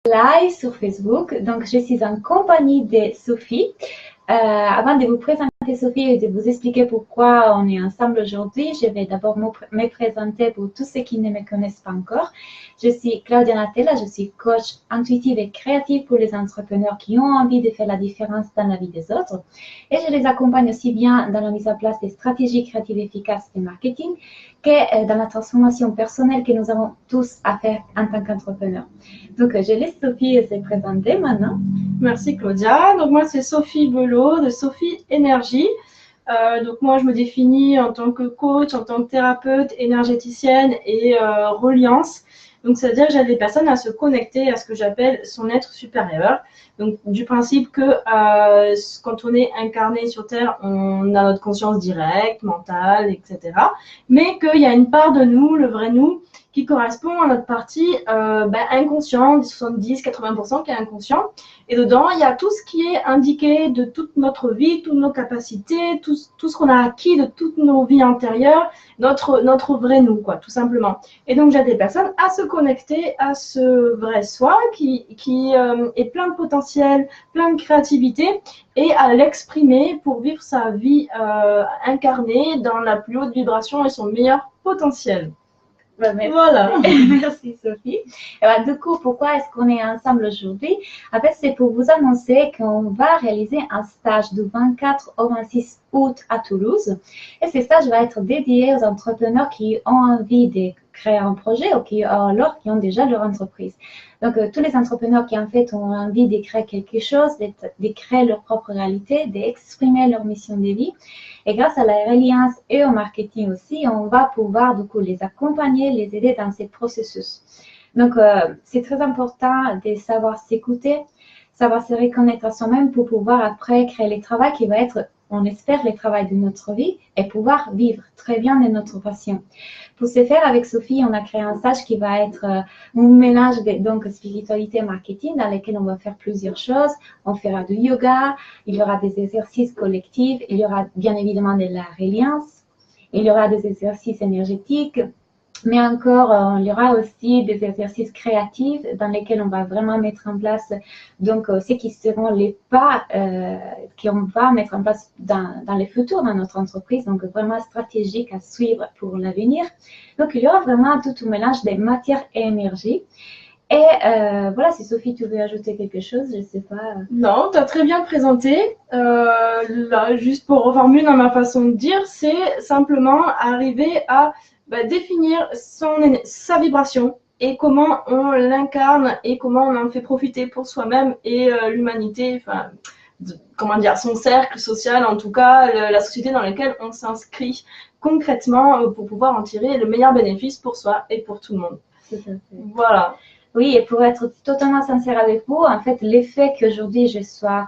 live sur Facebook. Donc, je suis en compagnie de Sophie. Avant de vous présenter Sophie et de vous expliquer pourquoi on est ensemble aujourd'hui, je vais d'abord me présenter pour tous ceux qui ne me connaissent pas encore. Je suis Claudia Natella, je suis coach intuitive et créative pour les entrepreneurs qui ont envie de faire la différence dans la vie des autres. Et je les accompagne aussi bien dans la mise en place des stratégies créatives efficaces de marketing que dans la transformation personnelle que nous avons tous à faire en tant qu'entrepreneurs. Donc, je laisse Sophie se présenter maintenant. Merci Claudia. Donc moi, c'est Sophie Belot de Sophie Énergie. Donc moi, je me définis en tant que coach, en tant que thérapeute, énergéticienne et reliance. Donc, c'est-à-dire que j'aide les personnes à se connecter à ce que j'appelle son être supérieur. Donc, du principe que quand on est incarné sur Terre, on a notre conscience directe, mentale, etc. Mais qu'il y a une part de nous, le vrai nous, qui correspond à notre partie inconsciente, 70-80% qui est inconscient. Et dedans, il y a tout ce qui est indiqué de toute notre vie, toutes nos capacités, tout ce qu'on a acquis de toutes nos vies antérieures, notre vrai nous, quoi, tout simplement. Et donc, j'aide les personnes à se connecter à ce vrai soi qui est plein de potentiel, plein de créativité et à l'exprimer pour vivre sa vie incarnée dans la plus haute vibration et son meilleur potentiel. Voilà. Merci Sophie. Du coup, pourquoi est-ce qu'on est ensemble aujourd'hui? En fait, c'est pour vous annoncer qu'on va réaliser un stage du 24 au 26 août à Toulouse. Et ce stage va être dédié aux entrepreneurs qui ont envie de créer un projet ou qui ont déjà leur entreprise. Donc, tous les entrepreneurs qui en fait ont envie de créer quelque chose, de créer leur propre réalité, d'exprimer leur mission de vie. Et grâce à la reliance et au marketing aussi, on va pouvoir du coup les accompagner, les aider dans ces processus. Donc, c'est très important de savoir s'écouter, savoir se reconnaître à soi-même pour pouvoir après créer le travail qui va être, on espère, le travail de notre vie et pouvoir vivre très bien de notre passion. Pour ce faire, avec Sophie, on a créé un stage qui va être un mélange de spiritualité et marketing dans lequel on va faire plusieurs choses. On fera du yoga, il y aura des exercices collectifs, il y aura bien évidemment de la reliance, il y aura des exercices énergétiques, mais encore, il y aura aussi des exercices créatifs dans lesquels on va vraiment mettre en place donc ce qui seront les pas qu'on va mettre en place dans le futur dans notre entreprise, donc vraiment stratégique à suivre pour l'avenir. Donc, il y aura vraiment tout un mélange de matière et énergie. Et voilà, si Sophie, tu veux ajouter quelque chose, je ne sais pas. Non, tu as très bien présenté. Là, juste pour reformuler dans ma façon de dire, c'est simplement arriver à définir sa vibration et comment on l'incarne et comment on en fait profiter pour soi-même et l'humanité, son cercle social, en tout cas, la société dans laquelle on s'inscrit concrètement pour pouvoir en tirer le meilleur bénéfice pour soi et pour tout le monde. Voilà. Oui, et pour être totalement sincère avec vous, en fait, l'effet qu'aujourd'hui je sois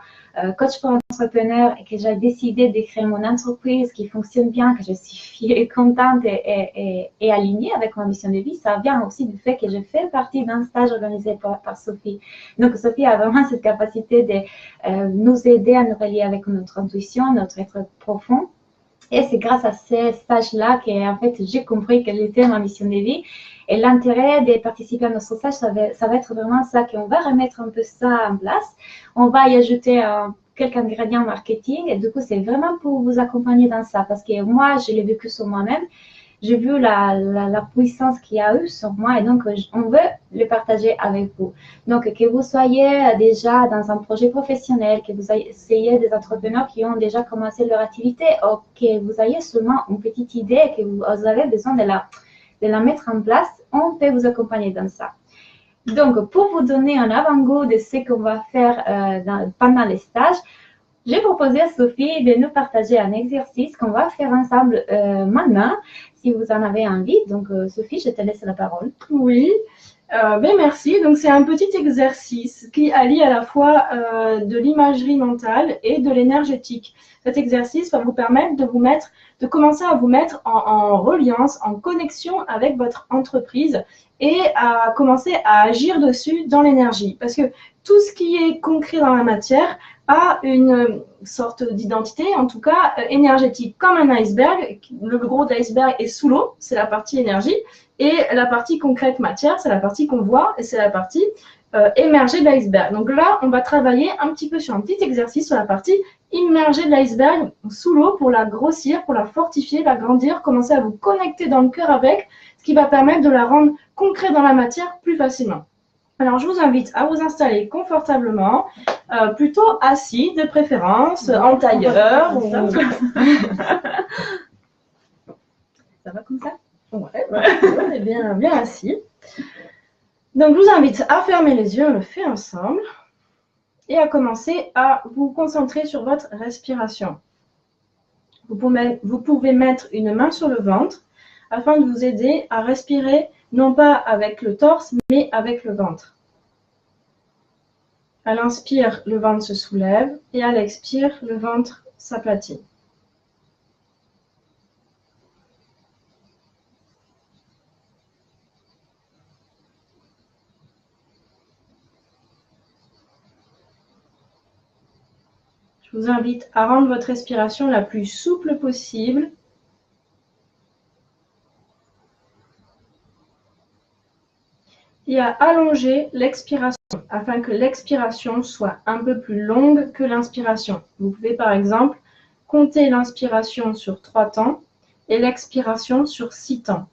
coach pour entrepreneur et que j'ai décidé de créer mon entreprise qui fonctionne bien, que je suis fière et contente et alignée avec ma mission de vie, ça vient aussi du fait que je fais partie d'un stage organisé par Sophie. Donc, Sophie a vraiment cette capacité de nous aider à nous relier avec notre intuition, notre être profond. Et c'est grâce à ces stages-là que, en fait, j'ai compris quelle était ma mission de vie. Et l'intérêt de participer à notre stage, ça va être vraiment ça, qu'on va remettre un peu ça en place. On va y ajouter quelques ingrédients marketing. Et du coup, c'est vraiment pour vous accompagner dans ça. Parce que moi, je l'ai vécu sur moi-même. J'ai vu la puissance qu'il y a eu sur moi et donc on veut le partager avec vous. Donc, que vous soyez déjà dans un projet professionnel, que vous ayez des entrepreneurs qui ont déjà commencé leur activité ou que vous ayez seulement une petite idée et que vous avez besoin de la mettre en place, on peut vous accompagner dans ça. Donc, pour vous donner un avant-goût de ce qu'on va faire pendant les stages, j'ai proposé à Sophie de nous partager un exercice qu'on va faire ensemble maintenant, si vous en avez envie. Donc, Sophie, je te laisse la parole. Oui, merci. Donc, c'est un petit exercice qui allie à la fois de l'imagerie mentale et de l'énergétique. Cet exercice va vous permettre de commencer à vous mettre en reliance, en connexion avec votre entreprise et à commencer à agir dessus dans l'énergie. Parce que tout ce qui est concret dans la matière a une sorte d'identité, en tout cas énergétique, comme un iceberg. Le gros d'iceberg est sous l'eau, c'est la partie énergie, et la partie concrète matière, c'est la partie qu'on voit, et c'est la partie émerger de l'iceberg. Donc là, on va travailler un petit peu sur un petit exercice sur la partie immerger de l'iceberg sous l'eau pour la grossir, pour la fortifier, la grandir, commencer à vous connecter dans le cœur avec, ce qui va permettre de la rendre concrète dans la matière plus facilement. Alors, je vous invite à vous installer confortablement, plutôt assis de préférence, en tailleur. Ou... Ça va comme ça? Ouais, on est bien assis. Donc, je vous invite à fermer les yeux, on le fait ensemble, et à commencer à vous concentrer sur votre respiration. Vous pouvez mettre une main sur le ventre afin de vous aider à respirer, non pas avec le torse, mais avec le ventre. À l'inspire, le ventre se soulève, et à l'expire, le ventre s'aplatit. Je vous invite à rendre votre respiration la plus souple possible. Et à allonger l'expiration afin que l'expiration soit un peu plus longue que l'inspiration. Vous pouvez par exemple compter l'inspiration sur 3 temps et l'expiration sur 6 temps.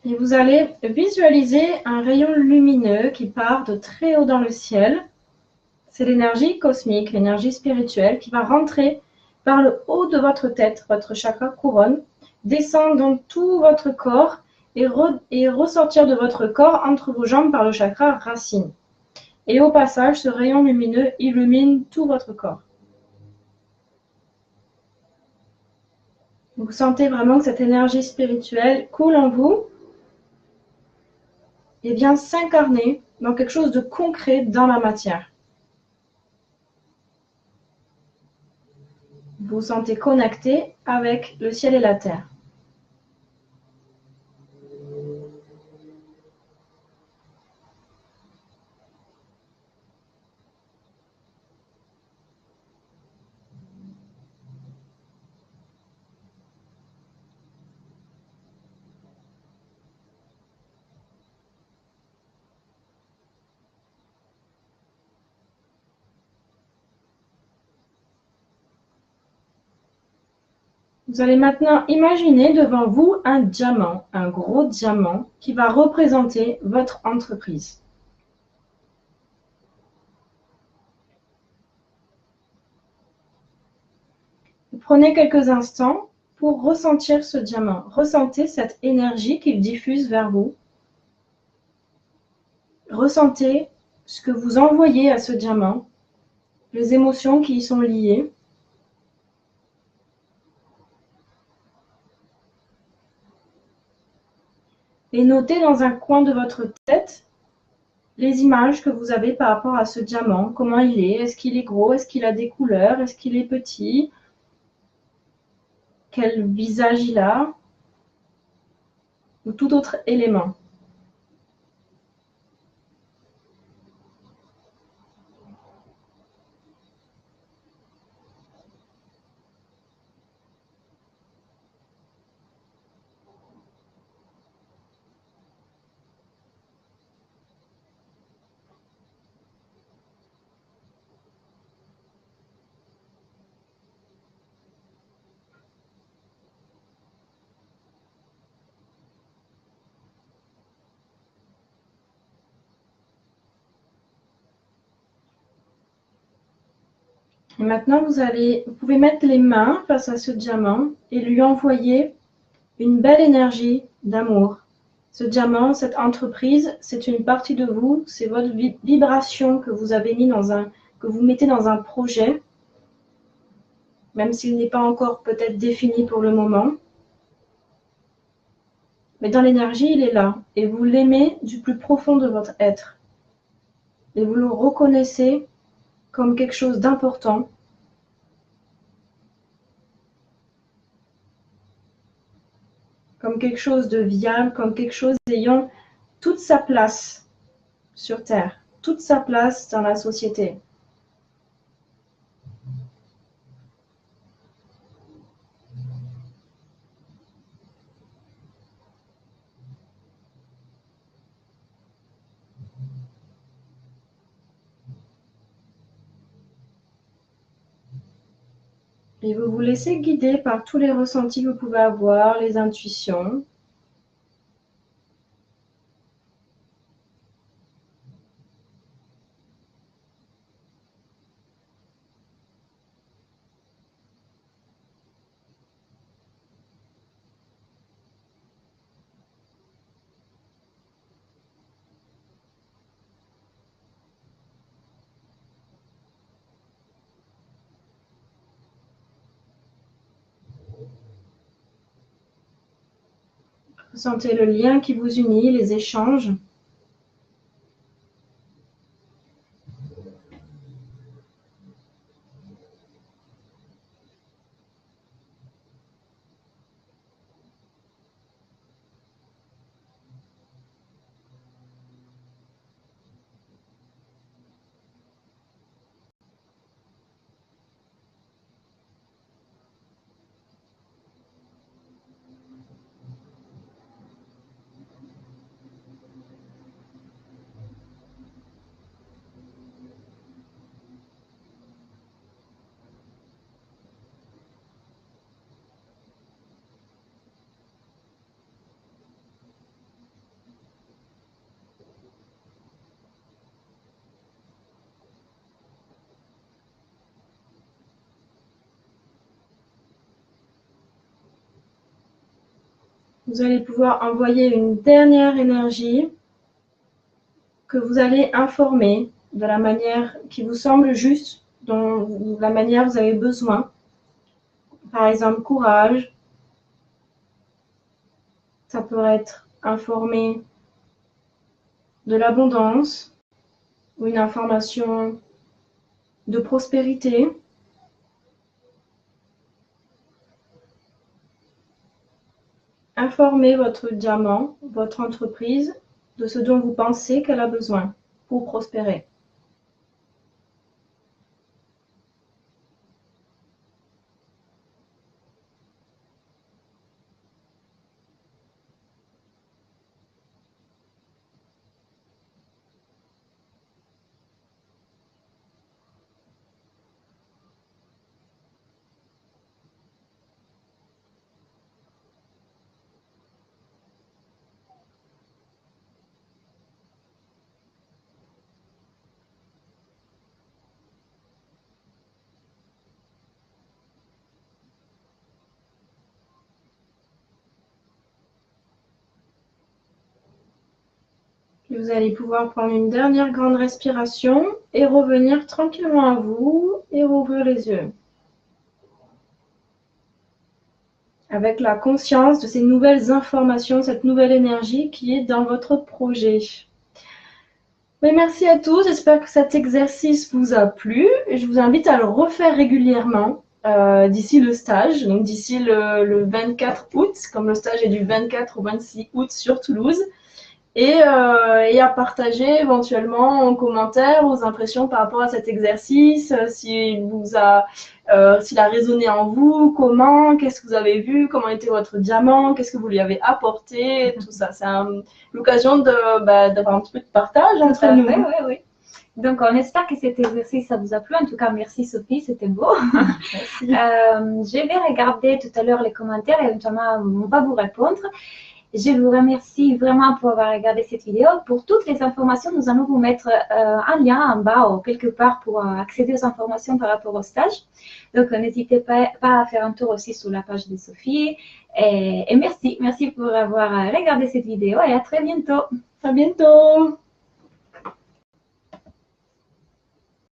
Et vous allez visualiser un rayon lumineux qui part de très haut dans le ciel. C'est l'énergie cosmique, l'énergie spirituelle qui va rentrer par le haut de votre tête, votre chakra couronne, descendre dans tout votre corps et ressortir de votre corps entre vos jambes par le chakra racine. Et au passage, ce rayon lumineux illumine tout votre corps. Vous sentez vraiment que cette énergie spirituelle coule en vous et vient s'incarner dans quelque chose de concret dans la matière. Vous vous sentez connecté avec le ciel et la terre. Vous allez maintenant imaginer devant vous un diamant, un gros diamant qui va représenter votre entreprise. Vous prenez quelques instants pour ressentir ce diamant. Ressentez cette énergie qu'il diffuse vers vous. Ressentez ce que vous envoyez à ce diamant, les émotions qui y sont liées. Et notez dans un coin de votre tête les images que vous avez par rapport à ce diamant. Comment il est? Est-ce qu'il est gros? Est-ce qu'il a des couleurs? Est-ce qu'il est petit? Quel visage il a? Ou tout autre élément. Et maintenant, vous pouvez mettre les mains face à ce diamant et lui envoyer une belle énergie d'amour. Ce diamant, cette entreprise, c'est une partie de vous, c'est votre vibration que vous avez mis que vous mettez dans un projet, même s'il n'est pas encore peut-être défini pour le moment. Mais dans l'énergie, il est là. Et vous l'aimez du plus profond de votre être. Et vous le reconnaissez comme quelque chose d'important. Comme quelque chose de viable, comme quelque chose ayant toute sa place sur Terre, toute sa place dans la société. Et vous vous laissez guider par tous les ressentis que vous pouvez avoir, les intuitions. Ressentez le lien qui vous unit, les échanges. Vous allez pouvoir envoyer une dernière énergie que vous allez informer de la manière qui vous semble juste, dans la manière que vous avez besoin. Par exemple, courage. Ça peut être informé de l'abondance ou une information de prospérité. Informez votre diamant, votre entreprise, de ce dont vous pensez qu'elle a besoin pour prospérer. Puis vous allez pouvoir prendre une dernière grande respiration et revenir tranquillement à vous et rouvrir les yeux. Avec la conscience de ces nouvelles informations, cette nouvelle énergie qui est dans votre projet. Mais merci à tous, j'espère que cet exercice vous a plu. Je vous invite à le refaire régulièrement d'ici le stage, donc d'ici le 24 août, comme le stage est du 24 au 26 août sur Toulouse. Et à partager éventuellement en commentaire vos impressions par rapport à cet exercice, s'il a résonné en vous, comment, qu'est-ce que vous avez vu, comment était votre diamant, qu'est-ce que vous lui avez apporté, tout ça. C'est l'occasion d'avoir un petit peu de partage entre nous. Oui. Donc, on espère que cet exercice, ça vous a plu. En tout cas, merci Sophie, c'était beau. Merci. Je vais regarder tout à l'heure les commentaires et éventuellement, on va vous répondre. Je vous remercie vraiment pour avoir regardé cette vidéo. Pour toutes les informations, nous allons vous mettre un lien en bas ou quelque part pour accéder aux informations par rapport au stage. Donc, n'hésitez pas à faire un tour aussi sur la page de Sophie. Et merci pour avoir regardé cette vidéo et à très bientôt. À bientôt.